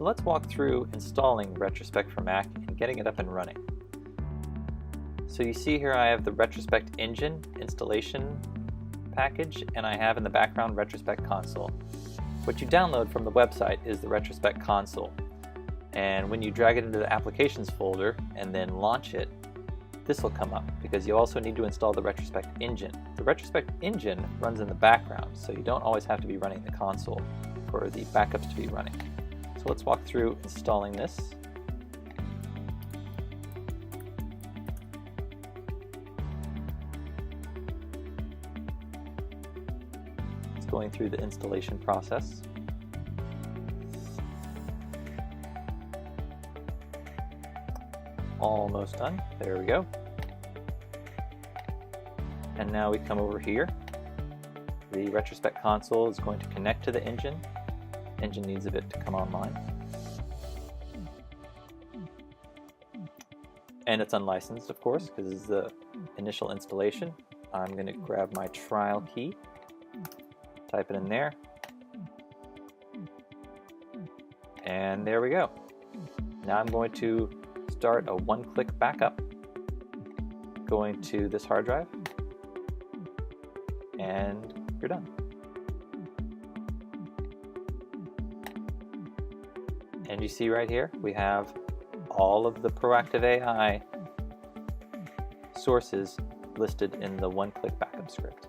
So let's walk through installing Retrospect for Mac and getting it up and running. So you see here I have the Retrospect engine installation package, and I have in the background Retrospect console. What you download from the website is the Retrospect console, and when you drag it into the applications folder and then launch it, this will come up because you also need to install the Retrospect engine. The Retrospect engine runs in the background, so you don't always have to be running the console for the backups to be running. So let's walk through installing this. It's going through the installation process. Almost done. There we go. And now we come over here. The Retrospect console is going to connect to the engine. Engine needs a bit to come online. And it's unlicensed, of course, because it's the initial installation. I'm going to grab my trial key, type it in there, and there we go. Now I'm going to start a one-click backup, going to this hard drive, and you're done. And you see right here, we have all of the Proactive AI sources listed in the one-click backup script.